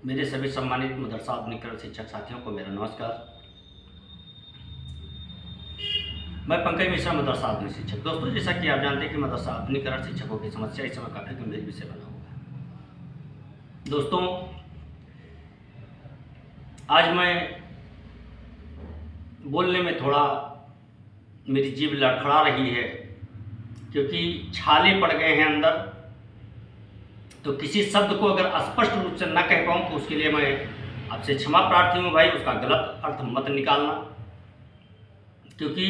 मेरे सभी सम्मानित मदरसा आधुनिकरण शिक्षक साथियों को मेरा नमस्कार। मैं पंकज मिश्रा, मदरसा आधुनिक शिक्षक। दोस्तों, जैसा कि आप जानते हैं कि मदरसा आधुनिकरण शिक्षकों की समस्या इस समय काफ़ी गंभीर विषय बना हुआ है। दोस्तों, आज मैं बोलने में थोड़ा मेरी जीभ लड़खड़ा रही है क्योंकि छाले पड़ गए हैं अंदर। तो किसी शब्द को अगर स्पष्ट रूप से न कह पाऊँ तो उसके लिए मैं आपसे क्षमा प्रार्थी हूँ भाई। उसका गलत अर्थ मत निकालना, क्योंकि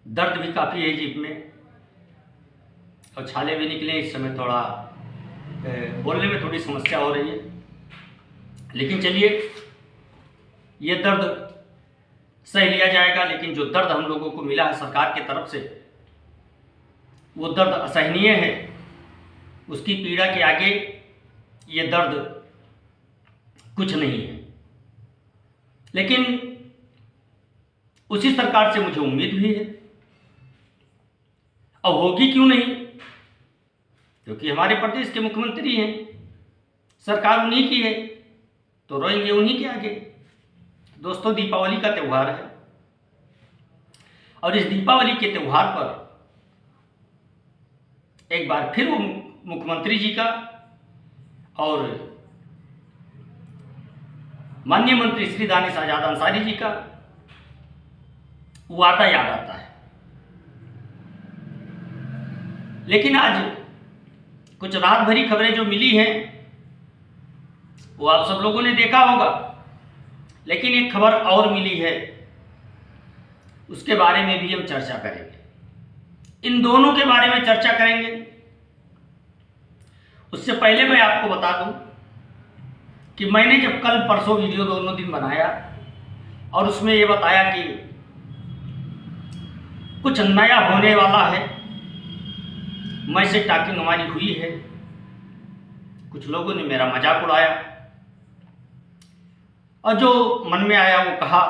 दर्द भी काफ़ी है जीभ में और छाले भी निकले। इस समय थोड़ा बोलने में थोड़ी समस्या हो रही है, लेकिन चलिए, ये दर्द सह लिया जाएगा। लेकिन जो दर्द हम लोगों को मिला है सरकार की तरफ से, वो दर्द असहनीय है। उसकी पीड़ा के आगे ये दर्द कुछ नहीं है। लेकिन उसी सरकार से मुझे उम्मीद भी है, और होगी क्यों नहीं, क्योंकि हमारे प्रदेश के मुख्यमंत्री हैं, सरकार उन्हीं की है, तो रोएंगे उन्हीं के आगे। दोस्तों, दीपावली का त्यौहार है और इस दीपावली के त्यौहार पर एक बार फिर वो मुख्यमंत्री जी का और माननीय मंत्री श्री दानिश आजाद अंसारी जी का वादा याद आता है। लेकिन आज कुछ रात भरी खबरें जो मिली हैं वो आप सब लोगों ने देखा होगा, लेकिन एक खबर और मिली है, उसके बारे में भी हम चर्चा करेंगे। इन दोनों के बारे में चर्चा करेंगे। उससे पहले मैं आपको बता दूं कि मैंने जब कल परसों वीडियो दोनों दिन बनाया और उसमें ये बताया कि कुछ नया होने वाला है, मैं से टॉकिंग हमारी हुई है, कुछ लोगों ने मेरा मजाक उड़ाया और जो मन में आया वो कहा।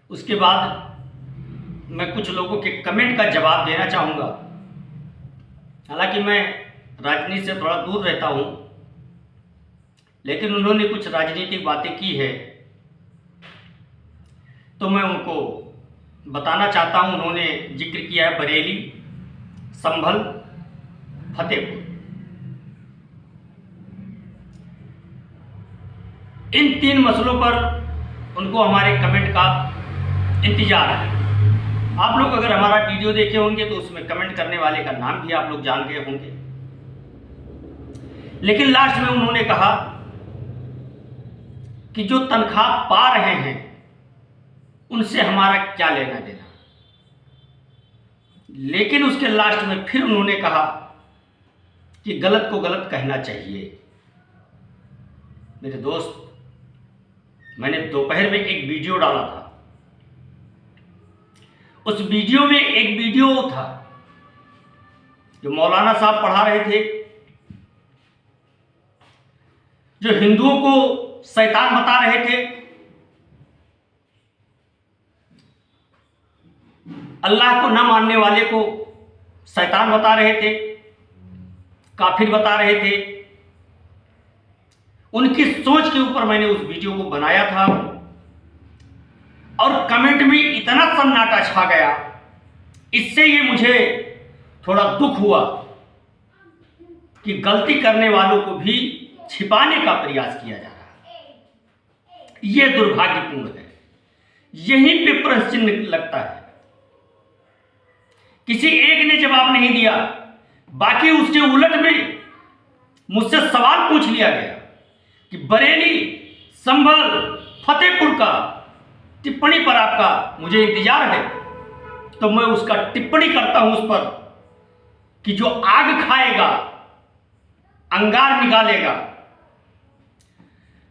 उसके बाद मैं कुछ लोगों के कमेंट का जवाब देना चाहूँगा। हालांकि मैं राजनीति से थोड़ा दूर रहता हूँ, लेकिन उन्होंने कुछ राजनीतिक बातें की है तो मैं उनको बताना चाहता हूँ। उन्होंने जिक्र किया है बरेली, संभल, फतेहपुर। इन 3 मसलों पर उनको हमारे कमेंट का इंतजार है। आप लोग अगर हमारा वीडियो देखे होंगे तो उसमें कमेंट करने वाले का नाम भी आप लोग जान गए होंगे। लेकिन लास्ट में उन्होंने कहा कि जो तनख्वाह पा रहे हैं उनसे हमारा क्या लेना देना। लेकिन उसके लास्ट में फिर उन्होंने कहा कि गलत को गलत कहना चाहिए। मेरे दोस्त, मैंने दोपहर में एक वीडियो डाला था। उस वीडियो में एक वीडियो था जो मौलाना साहब पढ़ा रहे थे, जो हिंदुओं को शैतान बता रहे थे, अल्लाह को न मानने वाले को शैतान बता रहे थे, काफिर बता रहे थे। उनकी सोच के ऊपर मैंने उस वीडियो को बनाया था और कमेंट में इतना सन्नाटा छा गया, इससे ये मुझे थोड़ा दुख हुआ कि गलती करने वालों को भी छिपाने का प्रयास किया जा रहा है। ये दुर्भाग्यपूर्ण है। यहीं पे प्रश्न चिन्ह लगता है। किसी एक ने जवाब नहीं दिया, बाकी उसके उलट में मुझसे सवाल पूछ लिया गया कि बरेली, संभल, फतेहपुर का टिप्पणी पर आपका मुझे इंतजार है। तो मैं उसका टिप्पणी करता हूं उस पर कि जो आग खाएगा अंगार निकालेगा,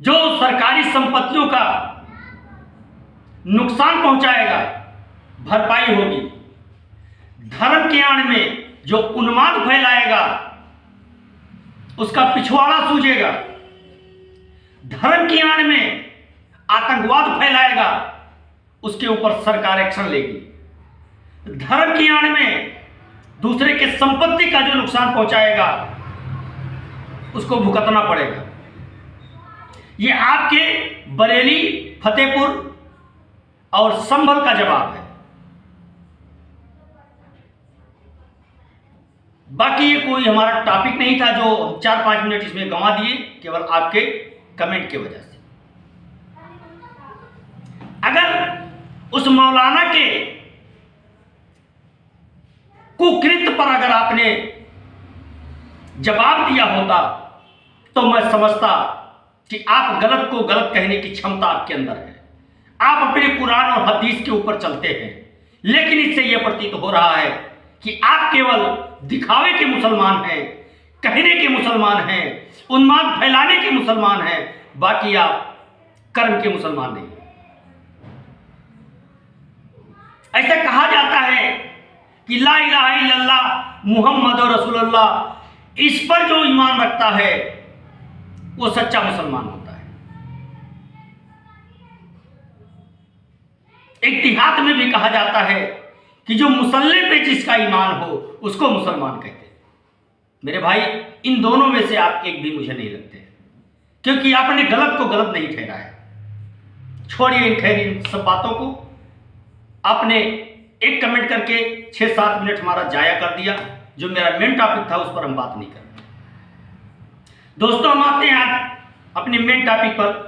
जो सरकारी संपत्तियों का नुकसान पहुंचाएगा भरपाई होगी, धर्म के आड़ में जो उन्माद फैलाएगा उसका पिछवाड़ा सूझेगा, धर्म की आड़ में आतंकवाद फैलाएगा उसके ऊपर सरकार एक्शन लेगी, धर्म की आड़ में दूसरे के संपत्ति का जो नुकसान पहुंचाएगा उसको भुगतना पड़ेगा। ये आपके बरेली, फतेहपुर और संभल का जवाब है। बाकी ये कोई हमारा टॉपिक नहीं था जो 4-5 मिनट इसमें गंवा दिए केवल आपके कमेंट की वजह से। अगर उस मौलाना के कुकृत्य पर अगर आपने जवाब दिया होता तो मैं समझता कि आप गलत को गलत कहने की क्षमता आपके अंदर है, आप अपने कुरान और हदीस के ऊपर चलते हैं। लेकिन इससे यह प्रतीत हो रहा है कि आप केवल दिखावे के मुसलमान हैं, कहने के मुसलमान हैं, उन्माद फैलाने के मुसलमान हैं, बाकी आप कर्म के मुसलमान नहीं। ऐसा कहा जाता है कि ला इलाहा इल्लल्लाह मुहम्मद रसूलुल्लाह, इस पर जो ईमान रखता है वो सच्चा मुसलमान होता है। इत्तिहाद में भी कहा जाता है कि जो मुसल्ले पे जिसका ईमान हो उसको मुसलमान कहते हैं। मेरे भाई, इन दोनों में से आप एक भी मुझे नहीं लगते, क्योंकि आपने गलत को गलत नहीं ठहराया। छोड़िए खैर इन सब बातों को। आपने एक कमेंट करके 6-7 मिनट हमारा जाया कर दिया। जो मेरा मेन टॉपिक था उस पर हम बात नहीं कर रहे। दोस्तों, हम आते हैं आज अपने मेन टॉपिक पर।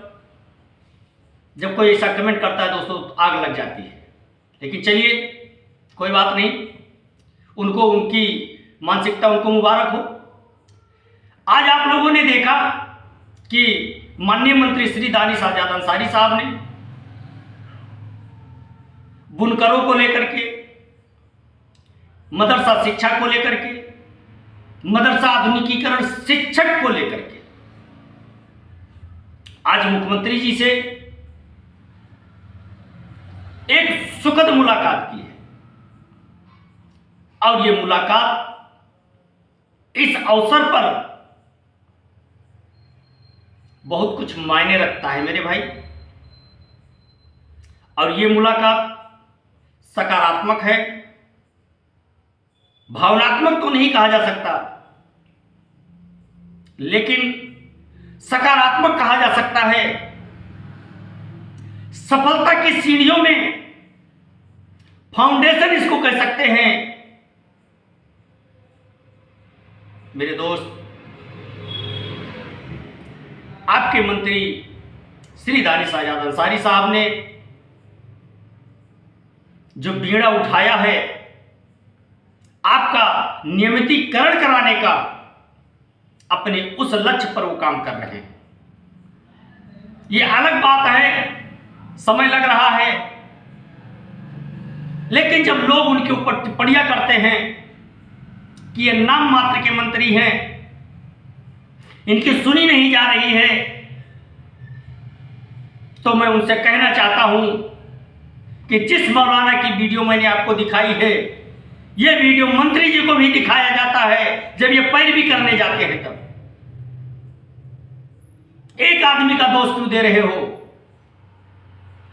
जब कोई ऐसा कमेंट करता है दोस्तों तो आग लग जाती है, लेकिन चलिए कोई बात नहीं, उनको उनकी मानसिकता उनको मुबारक हो। आज आप लोगों ने देखा कि माननीय मंत्री श्री दानिश आजाद अंसारी साहब ने बुनकरों को लेकर के, मदरसा शिक्षा को लेकर के, मदरसा आधुनिकीकरण शिक्षक को लेकर के आज मुख्यमंत्री जी से एक सुखद मुलाकात की है। और यह मुलाकात इस अवसर पर बहुत कुछ मायने रखता है मेरे भाई। और यह मुलाकात सकारात्मक है, भावनात्मक तो नहीं कहा जा सकता, लेकिन सकारात्मक कहा जा सकता है। सफलता की सीढ़ियों में फाउंडेशन इसको कह सकते हैं। मेरे दोस्त, आपके मंत्री श्री दानिश आजाद अंसारी साहब ने जो बीड़ा उठाया है आपका नियमितीकरण कराने का, अपने उस लक्ष्य पर वो काम कर रहे हैं। ये अलग बात है, समय लग रहा है, लेकिन जब लोग उनके ऊपर टिप्पणियां करते हैं कि ये नाम मात्र के मंत्री हैं, इनकी सुनी नहीं जा रही है, तो मैं उनसे कहना चाहता हूं कि जिस मौलाना की वीडियो मैंने आपको दिखाई है, यह वीडियो मंत्री जी को भी दिखाया जाता है जब ये पैरवी करने जाते हैं। तब एक आदमी का दोष क्यों दे रहे हो?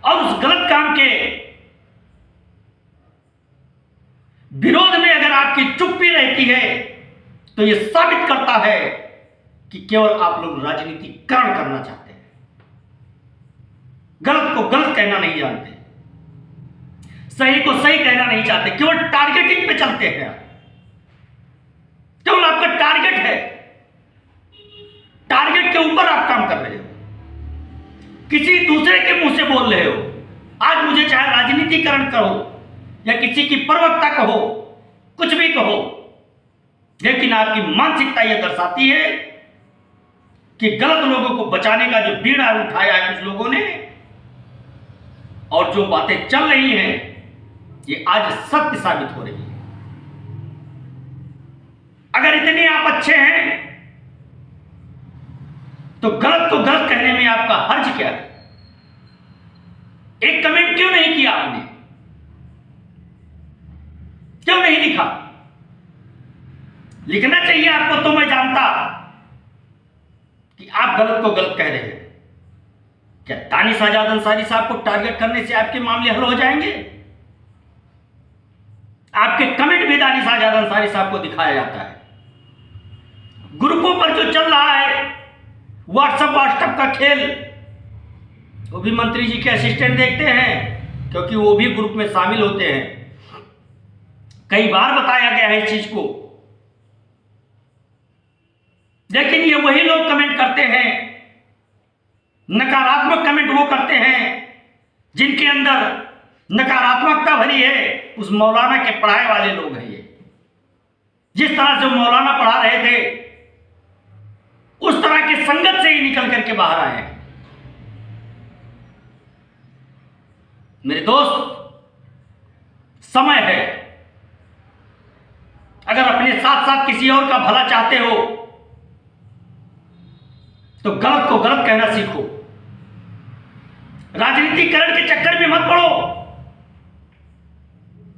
और उस गलत काम के विरोध में अगर आपकी चुप्पी रहती है तो यह साबित करता है कि केवल आप लोग राजनीतिकरण करना चाहते हैं, गलत को गलत कहना नहीं जानते, सही को सही कहना नहीं चाहते, केवल टारगेटिंग पे चलते हैं। केवल आपका टारगेट है, टारगेट के ऊपर आप काम कर रहे हो, किसी दूसरे के मुंह से बोल रहे हो। आज मुझे चाहे राजनीतिकरण कहो या किसी की प्रवक्ता कहो, कुछ भी कहो, लेकिन आपकी मानसिकता यह दर्शाती है कि गलत लोगों को बचाने का जो बीड़ा उठाया है कुछ लोगों ने, और जो बातें चल रही हैं ये आज सत्य साबित हो रही है। अगर इतने आप अच्छे हैं तो गलत को गलत कहने में आपका हर्ज क्या है? एक कमेंट क्यों नहीं किया आपने? क्यों नहीं लिखा? लिखना चाहिए आपको, तो मैं जानता कि आप गलत को गलत कह रहे हैं। क्या दानिश आजाद अंसारी साहब को टारगेट करने से आपके मामले हल हो जाएंगे? आपके कमेंट भी दानिश आजाद अंसारी साहब को दिखाया जाता है। ग्रुपों पर जो चल रहा है व्हाट्सएप का खेल, वो भी मंत्री जी के असिस्टेंट देखते हैं, क्योंकि वो भी ग्रुप में शामिल होते हैं। कई बार बताया गया है इस चीज को, लेकिन ये वही लोग कमेंट करते हैं, नकारात्मक कमेंट वो करते हैं जिनके अंदर नकारात्मकता भरी है। उस मौलाना के पढ़ाए वाले लोग हैं ये। जिस तरह से मौलाना पढ़ा रहे थे, उस तरह की संगत से ही निकल करके बाहर आए हैं। मेरे दोस्त, समय है, अगर अपने साथ साथ किसी और का भला चाहते हो तो गलत को गलत कहना सीखो। राजनीतिकरण के चक्कर में मत पड़ो,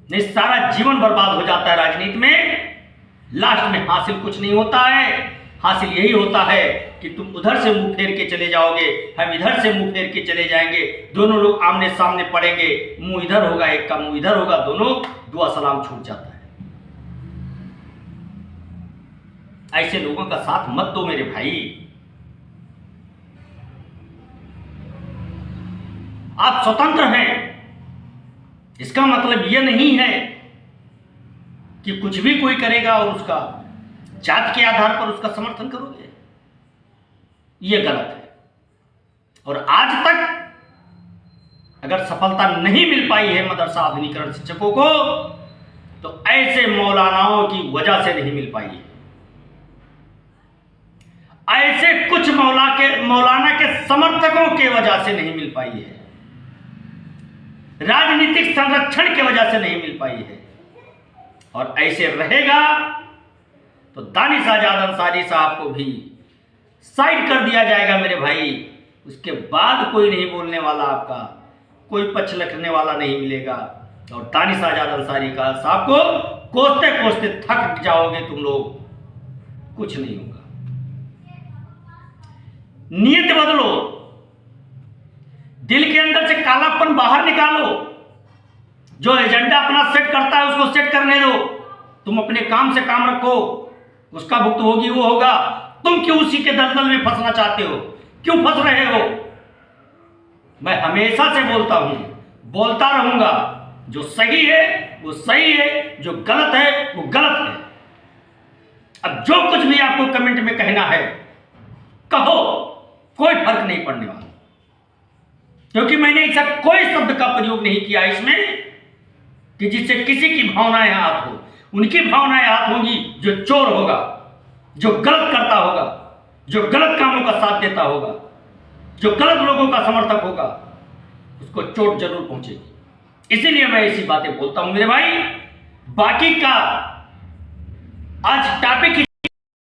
नहीं सारा जीवन बर्बाद हो जाता है राजनीति में। लास्ट में हासिल कुछ नहीं होता है, हासिल यही होता है कि तुम उधर से मुंह फेर के चले जाओगे, हम इधर से मुंह फेर के चले जाएंगे, दोनों लोग आमने सामने पड़ेंगे, मुंह इधर होगा, एक का मुंह इधर होगा, दोनों दुआ सलाम छूट जाता है। ऐसे लोगों का साथ मत दो मेरे भाई। आप स्वतंत्र हैं, इसका मतलब यह नहीं है कि कुछ भी कोई करेगा और उसका जात के आधार पर उसका समर्थन करोगे, यह गलत है। और आज तक अगर सफलता नहीं मिल पाई है मदरसा आधुनिकरण शिक्षकों को, तो ऐसे मौलानाओं की वजह से नहीं मिल पाई है। ऐसे कुछ मौलाना के समर्थकों के वजह से नहीं मिल पाई है, राजनीतिक संरक्षण की वजह से नहीं मिल पाई है। और ऐसे रहेगा तो दानिश आजाद अंसारी साहब को भी साइड कर दिया जाएगा मेरे भाई। उसके बाद कोई नहीं बोलने वाला, आपका कोई पक्ष रखने वाला नहीं मिलेगा। और दानिश आजाद अंसारी का साहब को कोसते कोसते थक जाओगे तुम लोग, कुछ नहीं होगा। नीयत बदलो, दिल के अंदर से कालापन बाहर निकालो। जो एजेंडा अपना सेट करता है उसको सेट करने दो, तुम अपने काम से काम रखो, उसका भुगत होगी वो होगा। तुम क्यों उसी के दलदल में फंसना चाहते हो, क्यों फंस रहे हो? मैं हमेशा से बोलता हूं, बोलता रहूंगा, जो सही है वो सही है, जो गलत है वो गलत है। अब जो कुछ भी आपको कमेंट में कहना है कहो, कोई फर्क नहीं पड़ने वाला, क्योंकि मैंने ऐसा कोई शब्द का प्रयोग नहीं किया इसमें कि जिससे किसी की भावनाएं हाथ हो। उनकी भावनाएं हाथ होंगी जो चोर होगा, जो गलत करता होगा, जो गलत कामों का साथ देता होगा, जो गलत लोगों का समर्थक होगा, उसको चोट जरूर पहुंचेगी। इसीलिए मैं ऐसी बातें बोलता हूं मेरे भाई। बाकी का आज टॉपिक